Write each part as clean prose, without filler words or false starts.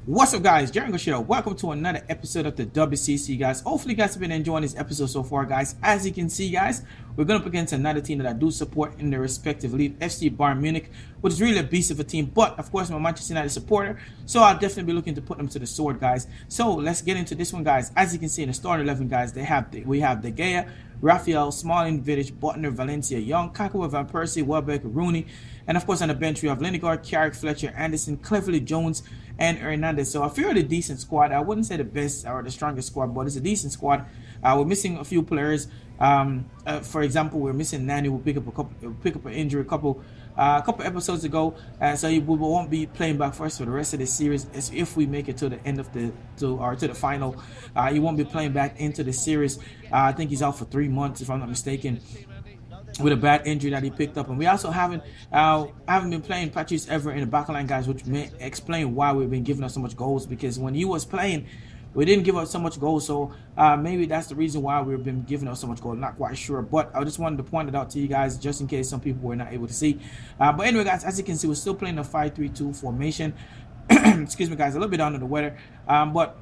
What's up, guys? Jerry Show. Welcome to another episode of the WCC, guys. Hopefully, you guys have been enjoying this episode so far, guys. As you can see, guys, we're going up against another team that I do support in their respective league, FC Bayern Munich, which is really a beast of a team. But, of course, I'm a Manchester United supporter, so I'll definitely be looking to put them to the sword, guys. So, let's get into this one, guys. As you can see in the starting 11, guys, we have De Gea, Raphael, Smalling, Vidic, Butner, Valencia, Young, Kaká, Van Persie, Welbeck, Rooney, and of course on the bench we have Lindegaard, Carrick, Fletcher, Anderson, Cleverley, Jones, and Hernandez. So a fairly decent squad. I wouldn't say the best or the strongest squad, but it's a decent squad. We're missing a few players. For example, we're missing Nani. We'll pick up an injury a couple episodes ago, so we won't be playing back for us for the rest of the series. If we make it to the end of to the final, he won't be playing back into the series. I think he's out for 3 months, if I'm not mistaken, with a bad injury that he picked up. And we also haven't been playing Patrice Evra in the back line, guys, which may explain why we've been giving us so much goals, because when he was playing, we didn't give up so much goals. So maybe that's the reason why we've been giving up so much goals. Not quite sure, but I just wanted to point it out to you guys just in case some people were not able to see. But anyway, guys, as you can see, we're still playing the 5-3-2 formation. Excuse me, guys, a little bit under the weather, but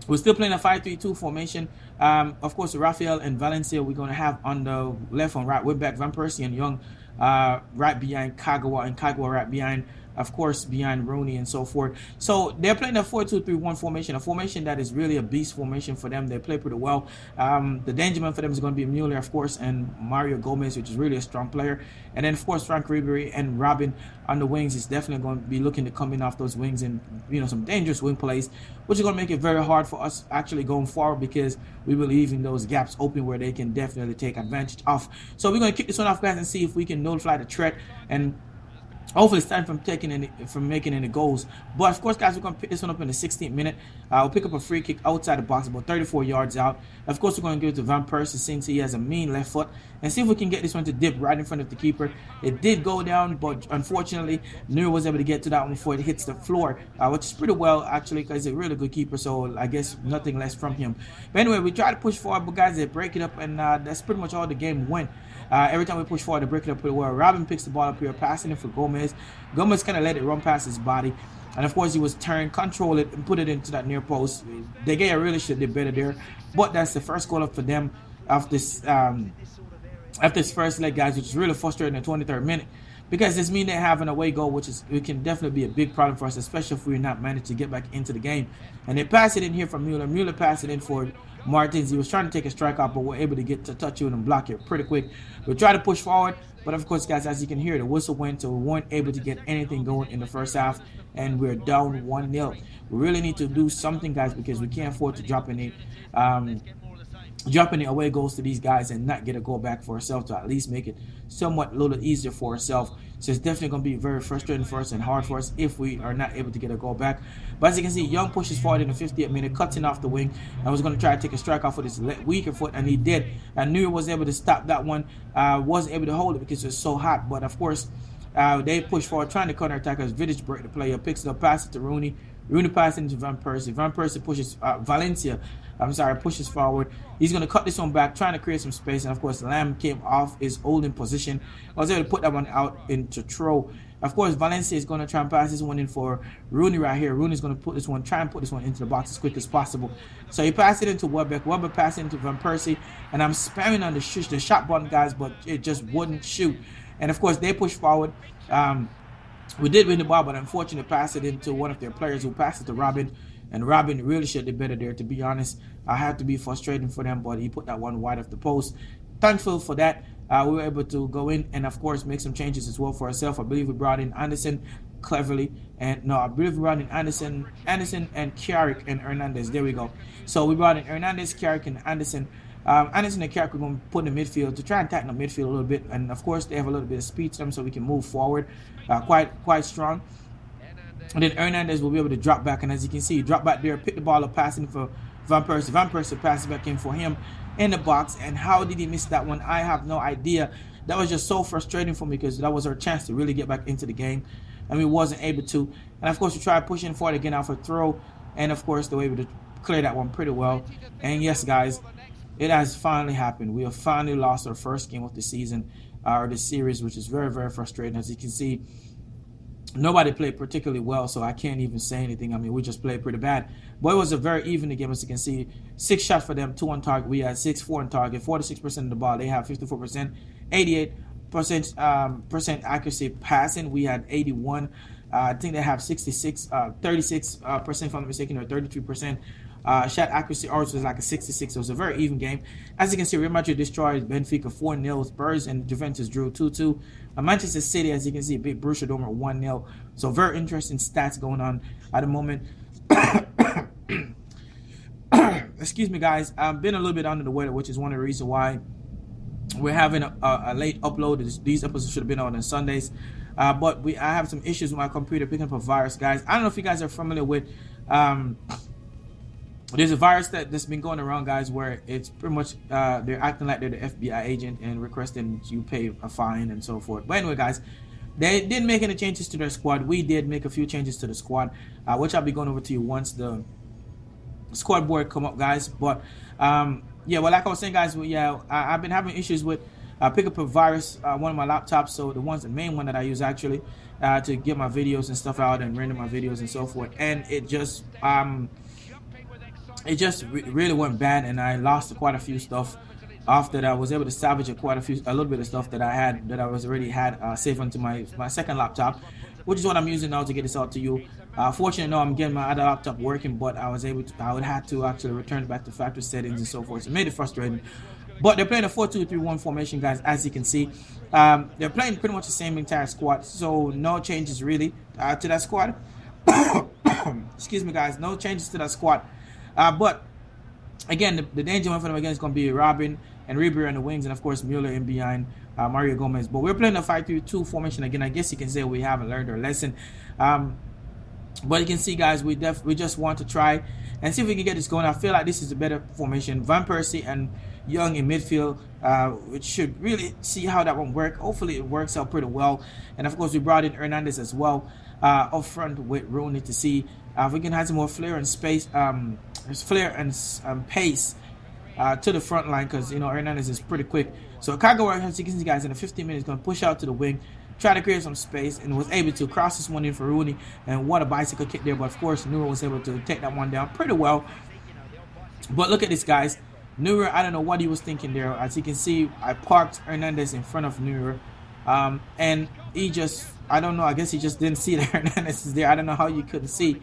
we're still playing a 5-3-2 formation. Of course, Raphael and Valencia we're going to have on the left and right wing back, Van Persie and Young right behind Kagawa, and Kagawa right behind, of course, behind Rooney and so forth. So they're playing a 4-2-3-1 formation, a formation that is really a beast formation for them. They play pretty well. The danger man for them is going to be Mueller, of course, and Mario Gomez, which is really a strong player. And then, of course, Frank Ribery and Robin on the wings is definitely going to be looking to come in off those wings and, some dangerous wing plays, which is going to make it very hard for us actually going forward, because we will leaving those gaps open where they can definitely take advantage of. So we're going to kick this one off, guys, and see if we can nullify the threat and hopefully start from making any goals. But of course, guys, we're going to pick this one up in the 16th minute. We'll pick up a free kick outside the box, about 34 yards out. Of course, we're going to give it to Van Persie since he has a mean left foot, and see if we can get this one to dip right in front of the keeper. It did go down, but unfortunately, Neuer was able to get to that one before it hits the floor, which is pretty well, actually, because he's a really good keeper, so I guess nothing less from him. But anyway, we try to push forward, but guys, they break it up, and that's pretty much all the game went. Every time we push forward, they break it up pretty well. Robin picks the ball up here, passing it for Gomez. Gomez kind of let it run past his body. And of course, he was turned, control it, and put it into that near post. De Gea really should have did better there. But that's the first goal up for them after this first leg, guys, which is really frustrating in the 23rd minute. Because this means they have an away goal, it can definitely be a big problem for us, especially if we're not managed to get back into the game. And they pass it in here for Mueller. Mueller passed it in for Martins. He was trying to take a strike out, but we're able to get to touch it and block it pretty quick. We try to push forward, but of course, guys, as you can hear, the whistle went, so we weren't able to get anything going in the first half, and we're down 1-0. We really need to do something, guys, because we can't afford to drop any away goals to these guys and not get a goal back for ourselves, to at least make it somewhat a little easier for ourselves. So it's definitely going to be very frustrating for us and hard for us if we are not able to get a goal back. But as you can see, Young pushes forward in the 50th minute, cuts in off the wing, and was going to try to take a strike off with his weaker foot, and he did. And Neuer was able to stop that one, wasn't able to hold it because it was so hot. But of course, they push forward, trying to counter attack as Vidic break the player, picks it up, passes it to Rooney. Rooney passes into Van Persie. Van Persie pushes pushes forward. He's going to cut this one back, trying to create some space. And, of course, Lamb came off his holding position. I was able to put that one out into throw. Of course, Valencia is going to try and pass this one in for Rooney right here. Rooney's going to try and put this one into the box as quick as possible. So he passed it into Welbeck. Welbeck passed it into Van Persie. And I'm spamming on the shot button, guys, but it just wouldn't shoot. And, of course, they push forward. We did win the ball, but unfortunately passed it into one of their players, who passed it to Robin. And Robin really should have better there, to be honest. I had to be frustrating for them, but he put that one wide of the post. Thankful for that. We were able to go in and, of course, make some changes as well for ourselves. I believe we brought in Anderson cleverly. I believe we brought in Anderson and Carrick and Hernandez. There we go. So we brought in Hernandez, Carrick, and Anderson. Anderson and Carrick we're going to put in the midfield to try and tighten the midfield a little bit. And, of course, they have a little bit of speed to them, so we can move forward quite strong. And then Hernandez will be able to drop back. And as you can see, drop back there, pick the ball up, passing for Van Persie. Van Persie passes back in for him in the box. And how did he miss that one? I have no idea. That was just so frustrating for me, because that was our chance to really get back into the game, and we wasn't able to. And, of course, we tried pushing forward again off a throw. And, of course, they were able to clear that one pretty well. And, yes, guys, it has finally happened. We have finally lost our first game of the season, or the series, which is very, very frustrating. As you can see, nobody played particularly well, so I can't even say anything. I mean, we just played pretty bad. But it was a very even game, as you can see. 6 shots for them, 2 on target. We had 6, 4 on target, 46% of the ball. They have 54%, 88% percent accuracy passing. We had 81. I think they have 36% if I'm not mistaken, or 33%. Shot accuracy ours was like a 66. So it was a very even game. As you can see, Real Madrid destroyed Benfica 4-0. Spurs and Juventus drew 2-2. Manchester City, as you can see, beat Borussia Dortmund 1-0. So very interesting stats going on at the moment. Excuse me, guys. I've been a little bit under the weather, which is one of the reasons why we're having a late upload. These episodes should have been on Sundays. But I have some issues with my computer picking up a virus, guys. I don't know if you guys are familiar with... there's a virus that's been going around, guys, where it's pretty much they're acting like they're the FBI agent and requesting you pay a fine and so forth. But anyway, guys, they didn't make any changes to their squad. We did make a few changes to the squad, which I'll be going over to you once the squad board come up, guys. But yeah, well, like I was saying, guys, I've been having issues with pick up a virus one of my laptops. So the main one that I use actually to get my videos and stuff out and render my videos and so forth, and it just really went bad, and I lost quite a few stuff. After that, I was able to salvage a little bit of stuff that I was already had saved onto my second laptop, which is what I'm using now to get this out to you. Fortunately, no, I'm getting my other laptop working, but I would have to actually return back to factory settings and so forth. So it made it frustrating. But they're playing a 4-2-3-1 formation, guys, as you can see. They're playing pretty much the same entire squad, so no changes really to that squad. Excuse me, guys, no changes to that squad. But again, the danger one for them again is going to be Robin and Ribery on the wings, and of course Mueller in behind Mario Gomez. But we're playing a 5-3-2 formation again. I guess you can say we haven't learned our lesson. But you can see, guys, we just want to try and see if we can get this going. I feel like this is a better formation. Van Persie and Young in midfield, which should really see how that one work. Hopefully it works out pretty well. And of course we brought in Hernandez as well up front with Rooney to see if we can have some more flair and space, flair and pace to the front line, because Hernandez is pretty quick. So Kagawa, as you can see, guys, in the 15 minutes going to push out to the wing, try to create some space, and was able to cross this one in for Rooney, and what a bicycle kick there. But of course Neuer was able to take that one down pretty well. But look at this, guys. Neuer, I don't know what he was thinking there. As you can see, I parked Hernandez in front of Neuer, and he just, I don't know, I guess he just didn't see that Hernandez is there. I don't know how you couldn't see.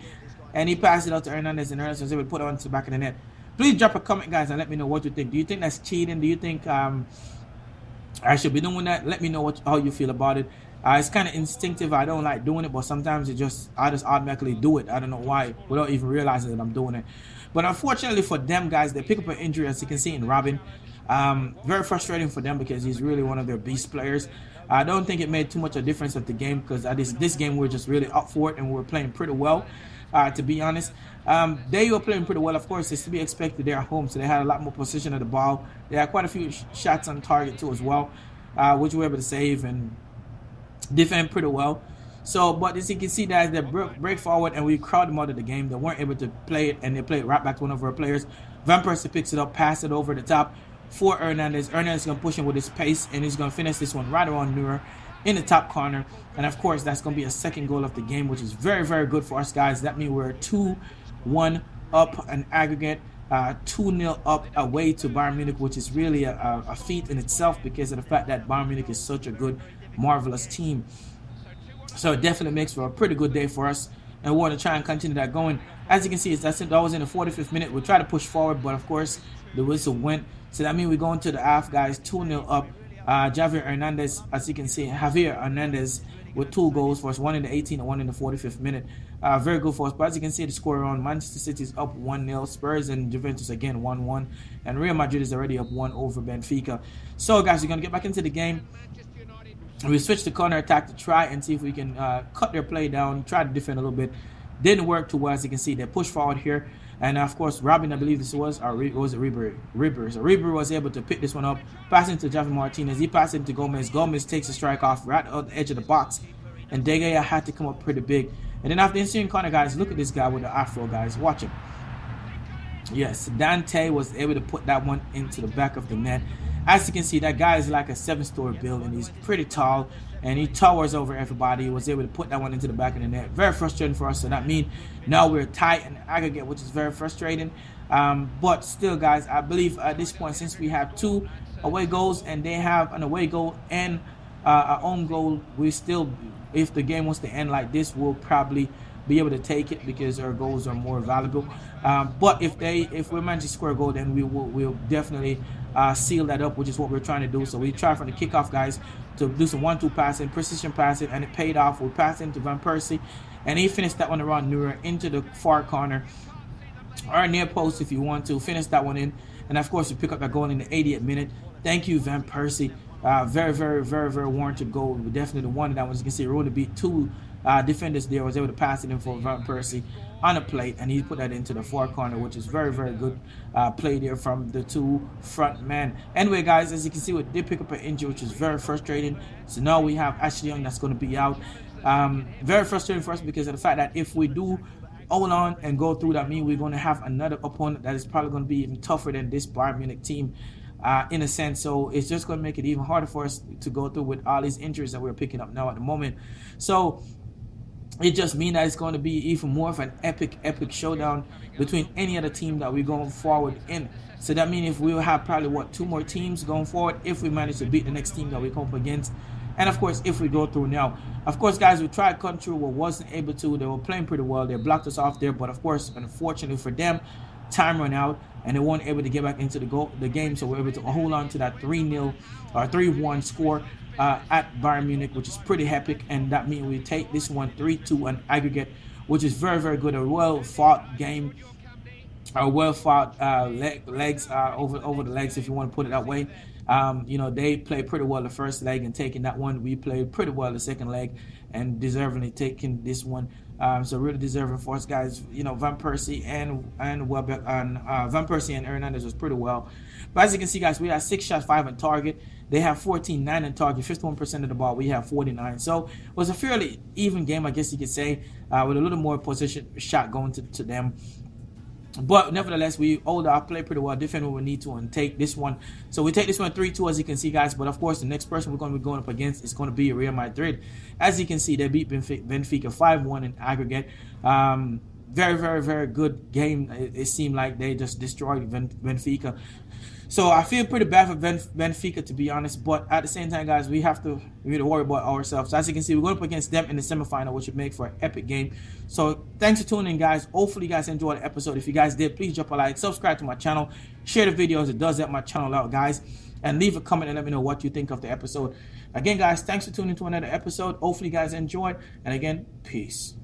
And he passed it out to Hernandez, and Hernandez was able to put it onto the back of the net. Please drop a comment, guys, and let me know what you think. Do you think that's cheating? Do you think I should be doing that? Let me know how you feel about it. It's kind of instinctive. I don't like doing it, but sometimes I just automatically do it. I don't know why, without even realizing that I'm doing it. But unfortunately for them, guys, they pick up an injury, as you can see, in Robin. Very frustrating for them because he's really one of their beast players. I don't think it made too much of a difference of the game, because this game we're just really up for it, and we're playing pretty well, to be honest. They were playing pretty well. Of course, it's to be expected. They're at home, so they had a lot more possession of the ball. They had quite a few shots on target too as well, which we were able to save and defend pretty well. So, but as you can see, guys, they break forward and we crowd them out of the game. They weren't able to play it, and they played right back to one of our players. Van Persie picks it up, pass it over the top for Hernandez. Hernandez is going to push him with his pace, and he's going to finish this one right around Neuer in the top corner. And of course, that's going to be a second goal of the game, which is very, very good for us, guys. That means we're 2-1 up an aggregate, 2-0 up away to Bayern Munich, which is really a feat in itself because of the fact that Bayern Munich is such a good, marvelous team. So it definitely makes for a pretty good day for us, and we want to try and continue that going. As you can see, that was in the 45th minute. We try to push forward, but of course the whistle went. So that means we go into the half, guys, 2-0 up. Javier Hernandez, as you can see, Javier Hernandez with 2 goals for us, one in the 18th and one in the 45th minute. Very good for us. But as you can see, the score on Manchester City is up 1-0. Spurs and Juventus again 1-1, and Real Madrid is already up 1 over Benfica. So guys, we're gonna get back into the game. We switched to counter attack to try and see if we can cut their play down, try to defend a little bit. Didn't work too well. As you can see, they pushed forward here, and of course Robin, I believe this was, or was it Ribery? So Ribery was able to pick this one up, passing to Javi Martinez. He passed it to Gomez. Gomez takes a strike off right on the edge of the box, and De Gea had to come up pretty big. And then after the ensuing corner, guys, look at this guy with the afro, guys. Watch him. Yes, Dante was able to put that one into the back of the net. As you can see, that guy is like a 7-story building. He's pretty tall. and he towers over everybody. He was able to put that one into the back of the net. Very frustrating for us. So that means now we're tight in the aggregate, which is very frustrating. But still, guys, I believe at this point, since we have 2 away goals and they have an away goal and our own goal, we still, if the game wants to end like this, we'll probably be able to take it because our goals are more valuable. But if we manage to score a goal, then we'll definitely seal that up, which is what we're trying to do. So we try from the kickoff, guys, to do some 1-2 passing, precision passing, and it paid off. We passed into Van Persie, and he finished that one around Neuer into the far corner or near post if you want to finish that one in. And of course, we pick up that goal in the 80th minute. Thank you, Van Persie. Very, very, very, very warranted goal. We definitely wanted that one. As you can see, Rooney beat 2 defenders there, was able to pass it in for Van Persie on a plate, and he put that into the far corner, which is very, very good play there from the 2 front men. Anyway, guys, as you can see, we did pick up an injury, which is very frustrating. So now we have Ashley Young that's going to be out. Very frustrating for us because of the fact that if we do hold on and go through, that means we're going to have another opponent that is probably going to be even tougher than this Bayern Munich team. In a sense, so it's just going to make it even harder for us to go through with all these injuries that we're picking up now at the moment. So it just means that it's going to be even more of an epic showdown between any other team that we're going forward in. So that means if we'll have probably 2 more teams going forward if we manage to beat the next team that we come up against. And of course, if we go through now, of course, guys, we tried cutting through, but wasn't able to. They were playing pretty well. They blocked us off there, but of course, unfortunately for them, time ran out and they weren't able to get back into the game. So we're able to hold on to that 3-0 or 3-1 score at Bayern Munich, which is pretty epic. And that means we take this one 3-2 on aggregate, which is very, very good. A well-fought game, a well-fought legs over the legs, if you want to put it that way. They played pretty well the first leg and taking that one. We played pretty well the second leg and deservingly taking this one. So really deserving for us, guys. Van Persie and Welbeck and Van Persie and Hernandez was pretty well. But as you can see, guys, we had 6 shots, 5 on target. They have 14, 9 on target, 51% of the ball. We have 49. So it was a fairly even game, I guess you could say, with a little more position shot going to them. But nevertheless, we hold our play pretty well, defend what we need to, and take this one. So we take this one 3-2, as you can see, guys. But of course, the next person we're going to be going up against is going to be Real Madrid. As you can see, they beat Benfica 5-1 in aggregate. Very, very, very good game. It seemed like they just destroyed Benfica. So I feel pretty bad for Benfica, to be honest. But at the same time, guys, we have to really worry about ourselves. So as you can see, we're going up against them in the semifinal, which would make for an epic game. So thanks for tuning in, guys. Hopefully you guys enjoyed the episode. If you guys did, please drop a like, subscribe to my channel, share the videos. It does help my channel out, guys. And leave a comment and let me know what you think of the episode. Again, guys, thanks for tuning in to another episode. Hopefully you guys enjoyed. And again, peace.